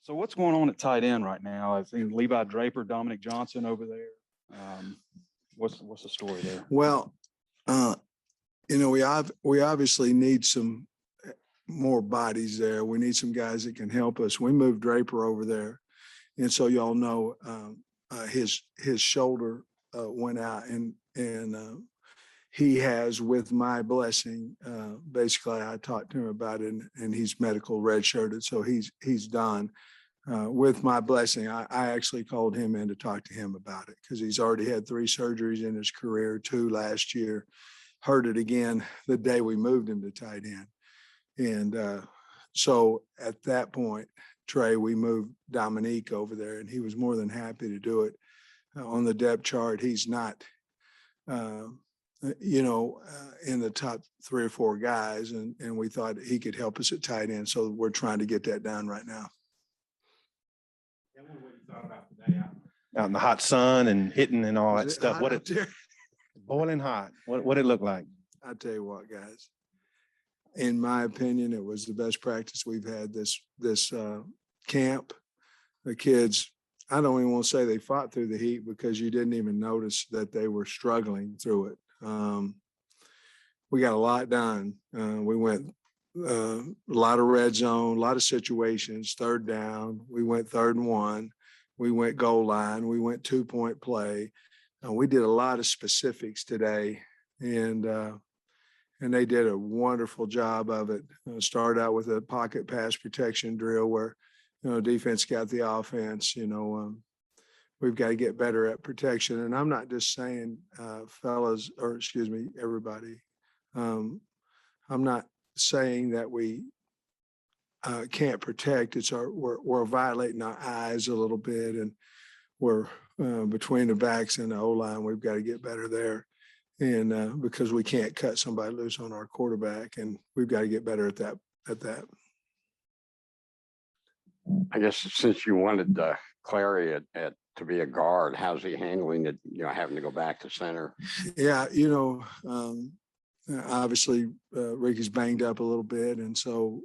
So what's going on at tight end right now? I think Levi Draper, Dominic Johnson over there. What's the story there? Well, we obviously need some more bodies there. We need some guys that can help us. We moved Draper over there, and so y'all know his shoulder went out, and he has, with my blessing, basically I talked to him about it, and he's medical redshirted, so he's done. With my blessing, I actually called him in to talk to him about it because he's already had 3 surgeries in his career, 2 last year, heard it again the day we moved him to tight end. And so at that point, Trey, we moved Dominique over there, and he was more than happy to do it. On the depth chart, he's not, in the top 3 or 4 guys, and we thought he could help us at tight end. So we're trying to get that done right now. What you thought about today out in the hot sun and hitting and all that stuff? What it boiling hot? What it look like? I tell you what, guys. In my opinion, it was the best practice we've had this camp. The kids, I don't even want to say they fought through the heat because you didn't even notice that they were struggling through it. We got a lot done. We went a lot of red zone, a lot of situations, 3rd down. We went 3rd and 1. We went goal line. We went 2-point play. We did a lot of specifics today, and they did a wonderful job of it. Started out with a pocket pass protection drill where, defense got the offense. We've got to get better at protection. And I'm not just saying, everybody. I'm not saying that we can't protect. We're violating our eyes a little bit, and we're between the backs and the O-line. We've got to get better there. And because we can't cut somebody loose on our quarterback, and we've got to get better at that. I guess since you wanted Clary to be a guard, how's he handling it? Having to go back to center. Yeah, obviously Ricky's banged up a little bit, and so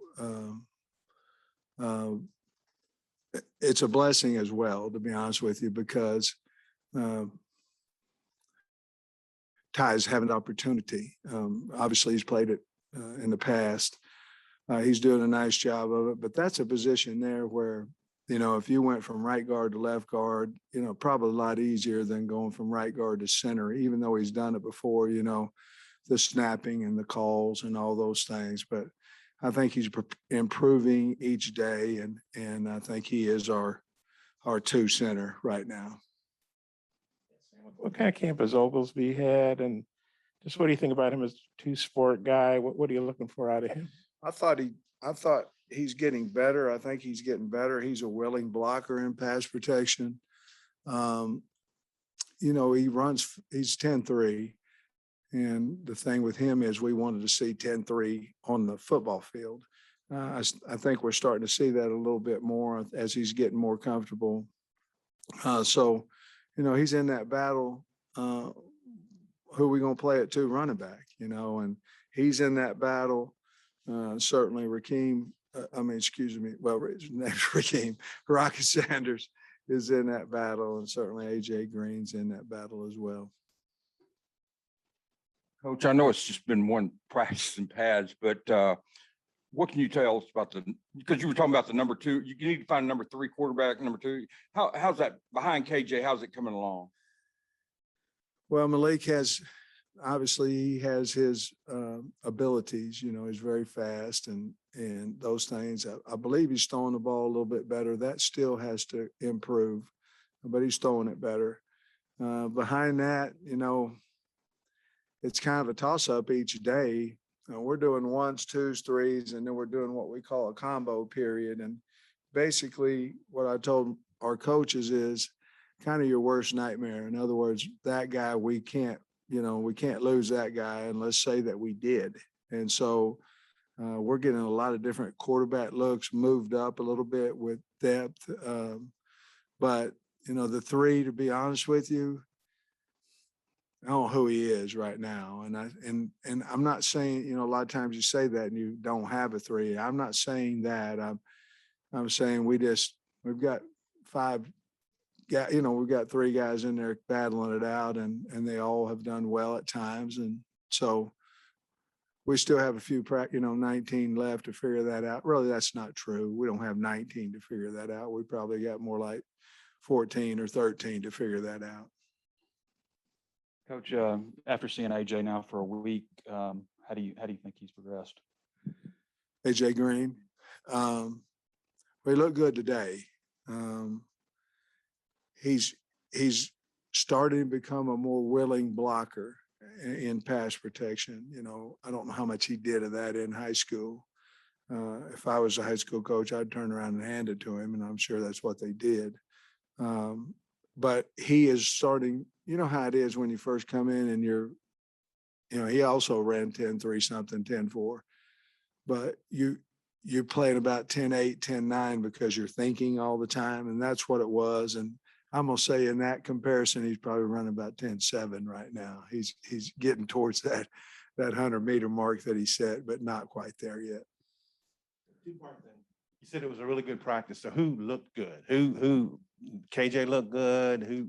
it's a blessing as well, to be honest with you, because Ty's having the opportunity. Obviously, he's played it in the past. He's doing a nice job of it, but that's a position there where, if you went from right guard to left guard, probably a lot easier than going from right guard to center, even though he's done it before, the snapping and the calls and all those things. But I think he's improving each day, and I think he is our 2 center right now. What kind of camp has Oglesby had, and just what do you think about him as a 2-sport guy? What are you looking for out of him? I thought he's getting better. I think he's getting better. He's a willing blocker in pass protection. He's 10-3. And the thing with him is we wanted to see 10-3 on the football field. I think we're starting to see that a little bit more as he's getting more comfortable. So he's in that battle. Who are we going to play at 2 running back, and he's in that battle. Certainly his name's Rakeem. Rocky Sanders is in that battle, and certainly AJ Green's in that battle as well. Coach, I know it's just been one practice in pads, but what can you tell us about because you were talking about the number 2, you need to find a number 3 quarterback, number 2. How's that behind KJ? How's it coming along? Well, Malik he has his abilities, he's very fast and those things. I believe he's throwing the ball a little bit better. That still has to improve, but he's throwing it better. Behind that, it's kind of a toss-up each day. We're doing 1s, 2s, 3s, and then we're doing what we call a combo period. And basically what I told our coaches is kind of your worst nightmare. In other words, that guy, we can't lose that guy, and let's say that we did. And so we're getting a lot of different quarterback looks, moved up a little bit with depth. But, the 3, to be honest with you, I don't know who he is right now. And I'm not saying, a lot of times you say that and you don't have a 3. I'm not saying that. I'm saying we just we've got 5 guys, we've got 3 guys in there battling it out, and they all have done well at times. And so we still have a few, 19 left to figure that out. Really, that's not true. We don't have 19 to figure that out. We probably got more like 14 or 13 to figure that out. Coach, after seeing AJ now for a week, how do you think he's progressed? AJ Green, we look good today. He's starting to become a more willing blocker in pass protection. I don't know how much he did of that in high school. If I was a high school coach, I'd turn around and hand it to him, and I'm sure that's what they did. But he is starting, how it is when you first come in and he also ran 10-3 something, 10-4, but you're playing about 10-8, 10-9 because you're thinking all the time. And that's what it was. And I'm going to say in that comparison, he's probably running about 10-7 right now. He's getting towards that 100-meter mark that he set, but not quite there yet. Two-part thing. You said it was a really good practice. So who looked good? Who KJ looked good?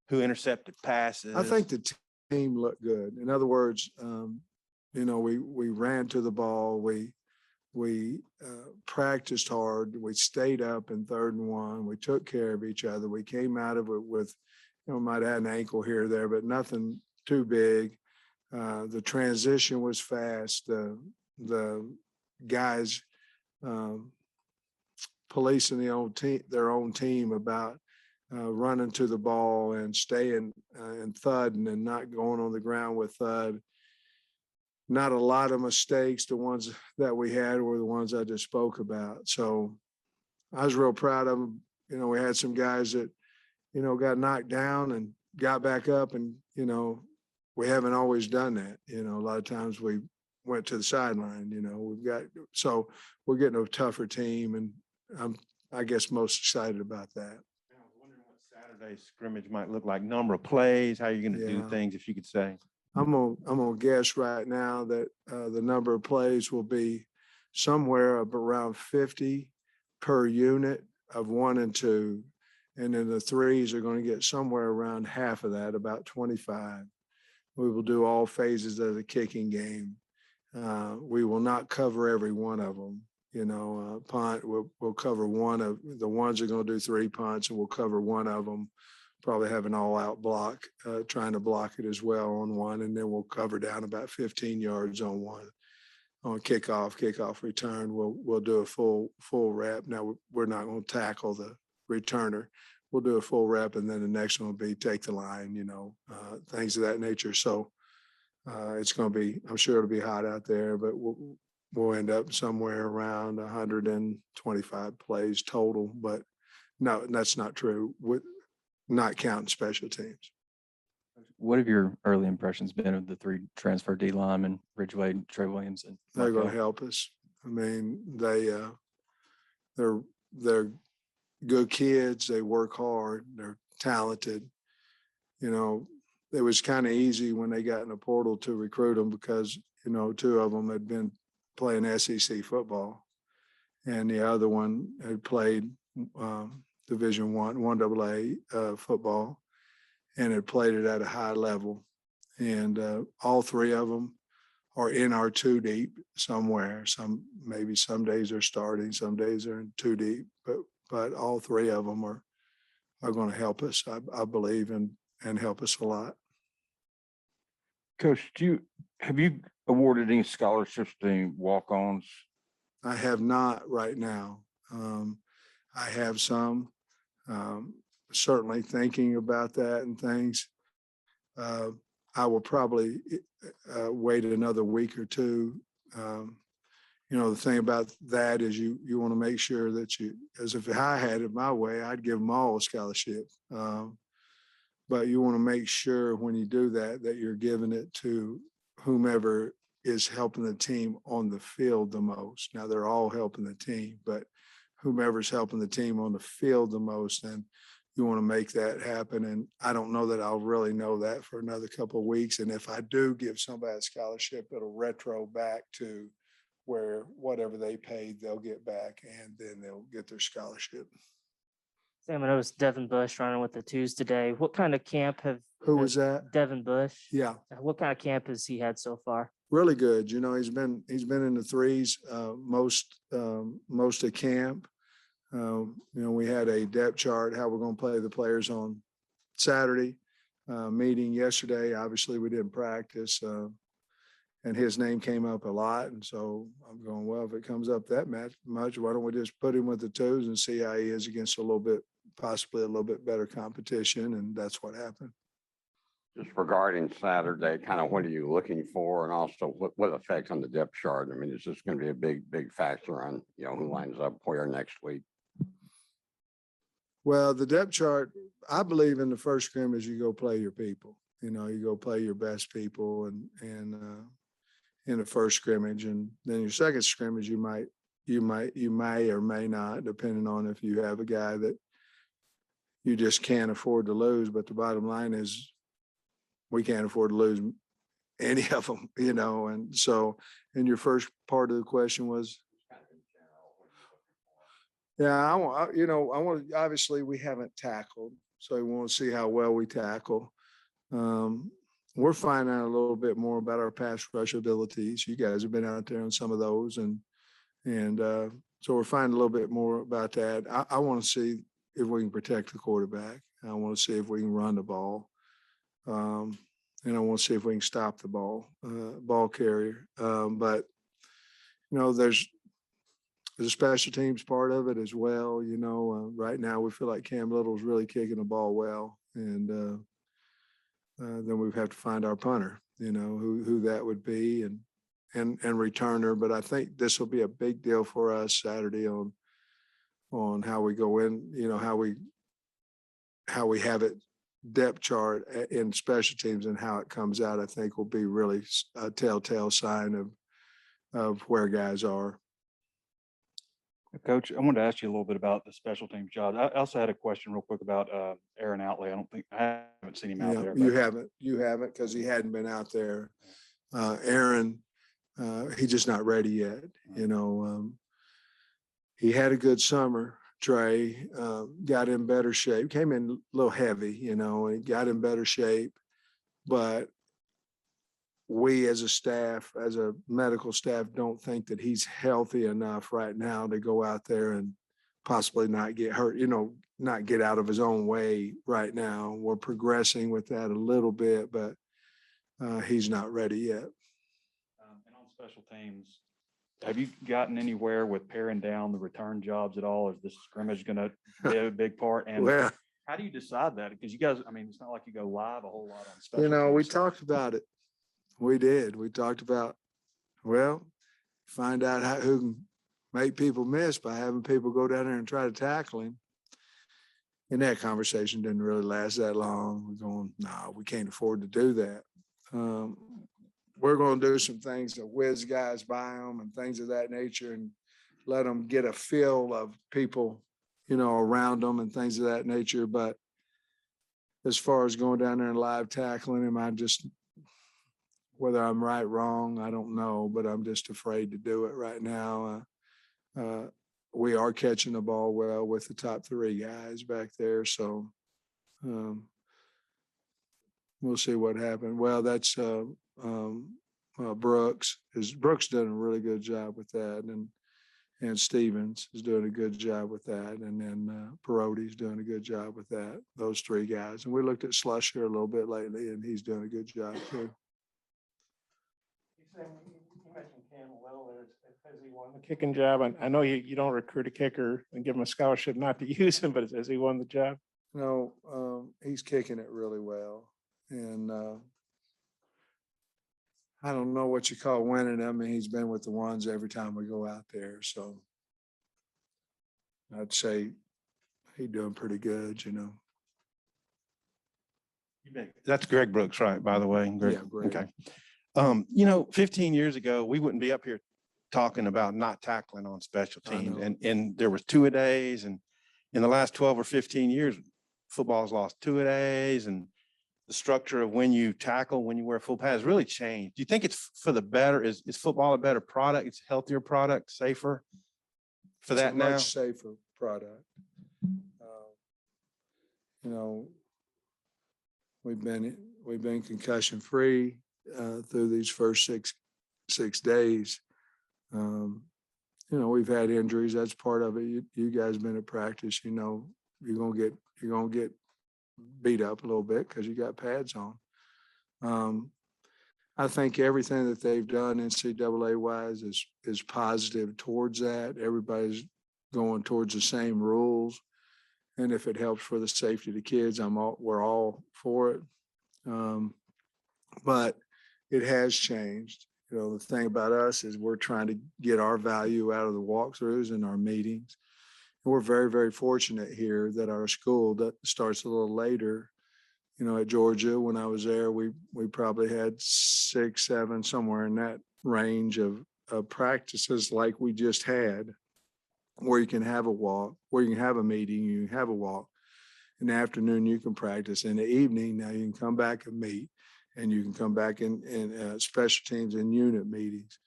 Who intercepted passes? I think the team looked good. In other words, we ran to the ball. We practiced hard. We stayed up in 3rd and 1. We took care of each other. We came out of it with, might have had an ankle here or there, but nothing too big. The transition was fast. The guys policing their own team about running to the ball and staying and thudding and not going on the ground with thud. Not a lot of mistakes. The ones that we had were the ones I just spoke about. So I was real proud of them. We had some guys that, got knocked down and got back up, and, we haven't always done that. A lot of times we went to the sideline, so we're getting a tougher team, and I'm, I guess, most excited about that. I was wondering what Saturday scrimmage might look like. Number of plays, how you're going to do things, if you could say. I'm gonna guess right now that the number of plays will be somewhere of around 50 per unit of 1 and 2, and then the 3s are going to get somewhere around half of that, about 25. We will do all phases of the kicking game. We will not cover every one of them. Punt, we'll cover one of the ones are going to do 3 punts, and we'll cover one of them. Probably have an all-out block, trying to block it as well on one, and then we'll cover down about 15 yards on one. On kickoff return, we'll do a full rep. Now we're not going to tackle the returner. We'll do a full rep, and then the next one will be take the line. Things of that nature. So it's going to be. I'm sure it'll be hot out there, but we'll end up somewhere around 125 plays total. But no, that's not true. Not counting special teams. What have your early impressions been of the 3 transfer D linemen, Ridgeway, Trey Williams, and They're going to help us. I mean, they're good kids. They work hard. They're talented. It was kind of easy when they got in the portal to recruit them because 2 of them had been playing SEC football, and the other one had played Division 1 AA football, and had played it at a high level. And all 3 of them are in our 2 deep somewhere. Maybe some days are starting, some days are in 2 deep, but all 3 of them are going to help us, I believe, and help us a lot. Coach, have you awarded any scholarships to any walk-ons? I have not right now. I have some. Certainly thinking about that and things. I will probably wait another week or 2. The thing about that is you want to make sure that as if I had it my way, I'd give them all a scholarship. But you want to make sure when you do that you're giving it to whomever is helping the team on the field the most. Now they're all helping the team, but whomever's helping the team on the field the most, and you want to make that happen. And I don't know that I'll really know that for another couple of weeks. And if I do give somebody a scholarship, it'll retro back to where whatever they paid, they'll get back, and then they'll get their scholarship. Sam, I noticed Devin Bush running with the twos today. What kind of camp have Who was that? Devin Bush? Yeah, What kind of camp has he had so far? really good. You know, he's been in the threes most of camp. You know, we had a depth chart, how we're going to play the players on Saturday. Meeting yesterday, obviously we didn't practice, and his name came up a lot. And so I'm going, well, if it comes up that much, why don't we just put him with the twos and see how he is against possibly a little bit better competition? And that's what happened. Just regarding Saturday, kind of what are you looking for? And also what affects on the depth chart? I mean, is this going to be a big factor on, you know, who lines up where next week? Well, the depth chart, I believe in the first scrimmage, you go play your people. You know, you go play your best people and in the first scrimmage, and then your second scrimmage, you may or may not, depending on if you have a guy that you just can't afford to lose. But the bottom line is, we can't afford to lose any of them, you know. And so, and your first part of the question was. Yeah, I want, obviously we haven't tackled, so we want to see how well we tackle. We're finding out a little bit more about our pass rush abilities. You guys have been out there on some of those, and so we're finding a little bit more about that. I want to see if we can protect the quarterback. I want to see if we can run the ball. And I want to see if we can stop the ball carrier. But, you know, there's a special teams part of it as well. You know, right now we feel like Cam Little's really kicking the ball well. And then we have to find our punter, you know, who that would be and returner. But I think this will be a big deal for us Saturday on how we go in, you know, how we have it depth chart in special teams and how it comes out, I think will be really a telltale sign of where guys are. Coach, I wanted to ask you a little bit about the special teams job. I also had a question real quick about Aaron Outley. I haven't seen him out there. You haven't because he hadn't been out there. Aaron, he's just not ready yet. You know, he had a good summer. Trey got in better shape, came in a little heavy, you know, and he got in better shape. But we as a staff, as a medical staff, don't think that he's healthy enough right now to go out there and possibly not get hurt, you know, not get out of his own way right now. We're progressing with that a little bit, but he's not ready yet. And on special teams, have you gotten anywhere with paring down the return jobs at all? Is this scrimmage going to be a big part? And Well, how do you decide that? Because you guys, I mean, it's not like you go live a whole lot on special you know, we teams. talked about it. We did. We talked about, well, find out who can make people miss by having people go down there and try to tackle him. And that conversation didn't really last that long. We're going, no, we can't afford to do that. We're going to do some things that whiz guys by them and things of that nature and let them get a feel of people, you know, around them and things of that nature. But as far as going down there and live tackling him, whether I'm right, wrong, I don't know, but I'm just afraid to do it right now. We are catching the ball well with the top three guys back there. So we'll see what happens. Well, that's Brooks. Brooks done a really good job with that. And Stevens is doing a good job with that. And then Peroti's doing a good job with that, those three guys. And we looked at Slusher a little bit lately, and he's doing a good job too. You mentioned Cam Little. Has he won the kicking job? I know you don't recruit a kicker and give him a scholarship not to use him, but has he won the job? No, he's kicking it really well. And I don't know what you call winning. I mean, he's been with the ones every time we go out there. So I'd say he's doing pretty good, you know. That's Greg Brooks, right, by the way? Greg. Yeah, Greg. Okay. You know, 15 years ago, we wouldn't be up here talking about not tackling on special I teams. know. And there was two-a-days, and in the last 12 or 15 years, football's lost two-a-days, and the structure of when you tackle, when you wear full pads really changed. Do you think it's for the better? Is football a better product? It's a healthier product, safer for that now? Much safer product. you know, we've been concussion free through these first six days. You know, we've had injuries. That's part of it. You guys been at practice. You know, you're gonna get beat up a little bit because you got pads on. I think everything that they've done NCAA wise is positive towards that. Everybody's going towards the same rules, and if it helps for the safety of the kids, we're all for it. But it has changed. You know, the thing about us is we're trying to get our value out of the walkthroughs and our meetings. And we're very, very fortunate here that our school that starts a little later. You know, at Georgia, when I was there, we probably had 6, 7, somewhere in that range of practices like we just had, where you can have a walk, where you can have a meeting, you can have a walk. In the afternoon, you can practice. In the evening, now you can come back and meet, and you can come back in special teams and unit meetings.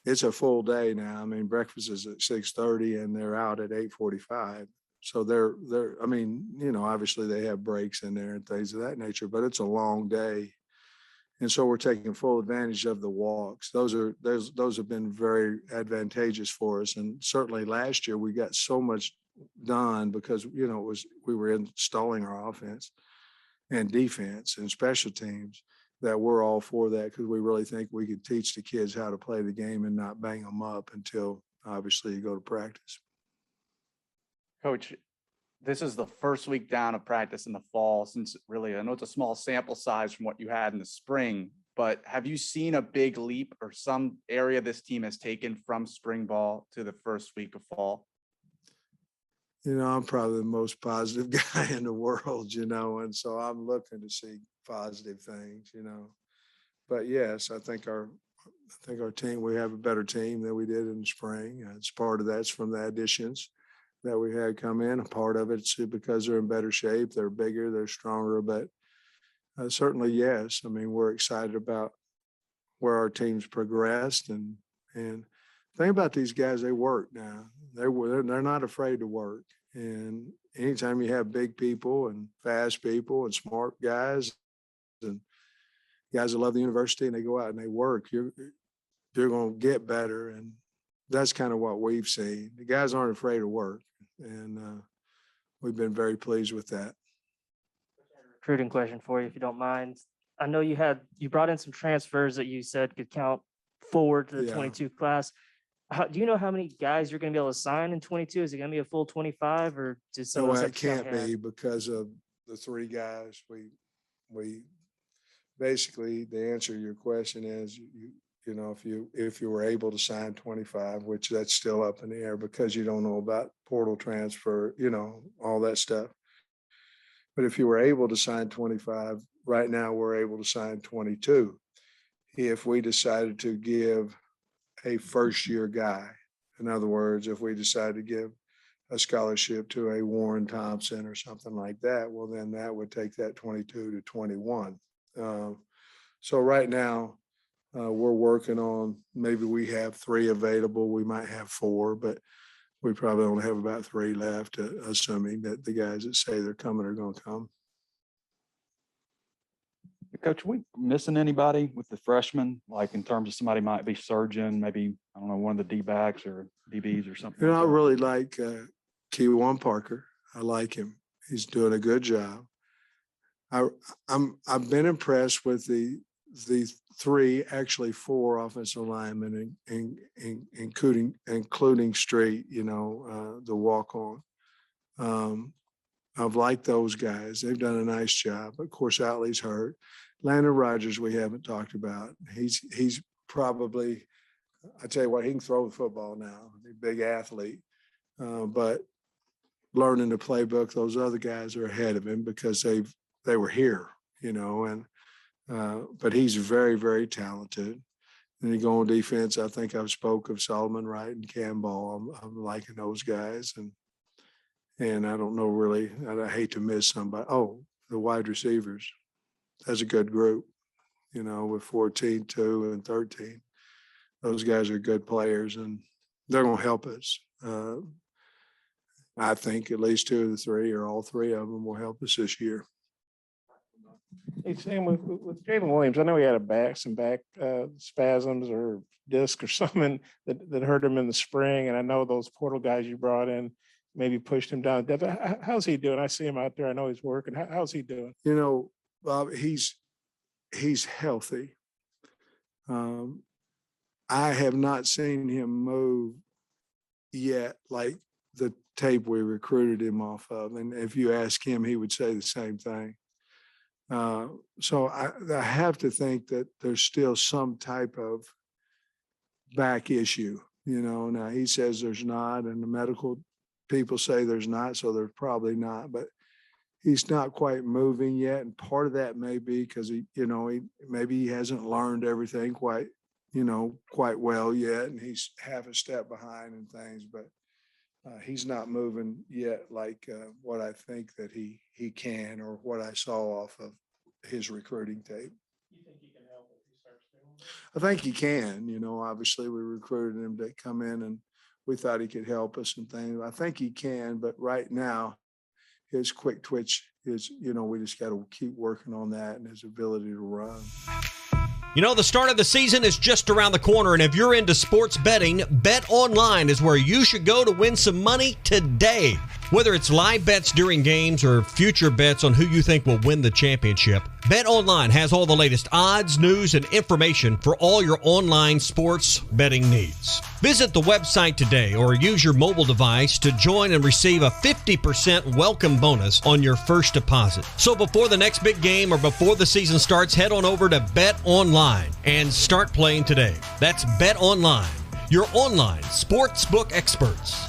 It's a full day now. I mean, breakfast is at 6:30 and they're out at 8:45. So I mean, you know, obviously they have breaks in there and things of that nature, but it's a long day. And so we're taking full advantage of the walks. Those have been very advantageous for us. And certainly last year we got so much done because, you know, we were installing our offense and defense and special teams that we're all for that, because we really think we could teach the kids how to play the game and not bang them up until obviously you go to practice. Coach, this is the first week down of practice in the fall since really, I know it's a small sample size from what you had in the spring, but have you seen a big leap or some area this team has taken from spring ball to the first week of fall? You know, I'm probably the most positive guy in the world, you know, and so I'm looking to see positive things, you know. But yes, I think our team, we have a better team than we did in the spring. It's part of that's from the additions that we had come in. A part of it's because they're in better shape, they're bigger, they're stronger. But certainly, yes. I mean, we're excited about where our team's progressed, and the thing about these guys, they work now. They're not afraid to work. And anytime you have big people and fast people and smart guys and guys that love the university and they go out and they work, you're going to get better. And that's kind of what we've seen. The guys aren't afraid of work, and we've been very pleased with that. Recruiting question for you, if you don't mind. I know you brought in some transfers that you said could count forward to the Yeah. 22 class. Do you know how many guys you're going to be able to sign in 22? Is it going to be a full 25, or just some No, of us it have to count can't be hand? because of the three guys. We basically, the answer to your question is, you know, if you were able to sign 25, which that's still up in the air because you don't know about portal transfer, you know, all that stuff. But if you were able to sign 25, right now we're able to sign 22. If we decided to give a first year guy, in other words, if we decide to give a scholarship to a Warren Thompson or something like that, well, then that would take that 22 to 21. So right now, we're working on, maybe we have 3 available, we might have 4, but we probably only have about 3 left, assuming that the guys that say they're coming are going to come. Coach, are we missing anybody with the freshmen, like in terms of somebody might be surgeon, maybe, I don't know, one of the D-backs or DBs or something? You know, I like that? really like Keywan Parker. I like him. He's doing a good job. I've been impressed with the 3, actually 4 offensive linemen, including Street, you know, the walk-on. I've liked those guys. They've done a nice job. Of course, Outley's hurt. Landon Rogers, we haven't talked about. He's probably, I tell you what, he can throw the football now. He's a big athlete. But learning the playbook, those other guys are ahead of him because they were here, you know, and but he's very, very talented. And you go on defense, I think I've spoke of Solomon Wright and Campbell. I'm liking those guys. And I don't know really, I hate to miss somebody. Oh, the wide receivers. That's a good group, you know, with 14, 2, and 13. Those guys are good players, and they're going to help us. I think at least two of the three or all three of them will help us this year. Hey, Sam, with Jalen Williams, I know he had some back spasms or disc or something that hurt him in the spring. And I know those portal guys you brought in maybe pushed him down. How's he doing? I see him out there. I know he's working. How's he doing? You know, Bob, he's healthy. I have not seen him move yet, like the tape we recruited him off of. And if you ask him, he would say the same thing. So I have to think that there's still some type of back issue, you know. Now he says there's not, and the medical people say there's not, so there's probably not, but he's not quite moving yet. And part of that may be because maybe he hasn't learned everything quite well yet, and he's half a step behind and things, but he's not moving yet like what I think that he can, or what I saw off of his recruiting tape. You think he can help if he starts doing that? I think he can. Obviously we recruited him to come in and we thought he could help us and things. I think he can, but right now his quick twitch is, we just got to keep working on that and his ability to run. The start of the season is just around the corner, and if you're into sports betting, Bet Online is where you should go to win some money today. Whether it's live bets during games or future bets on who you think will win the championship, Bet Online has all the latest odds, news, and information for all your online sports betting needs. Visit the website today or use your mobile device to join and receive a 50% welcome bonus on your first deposit. So before the next big game or before the season starts, head on over to Bet Online and start playing today. That's Bet Online, your online sportsbook experts.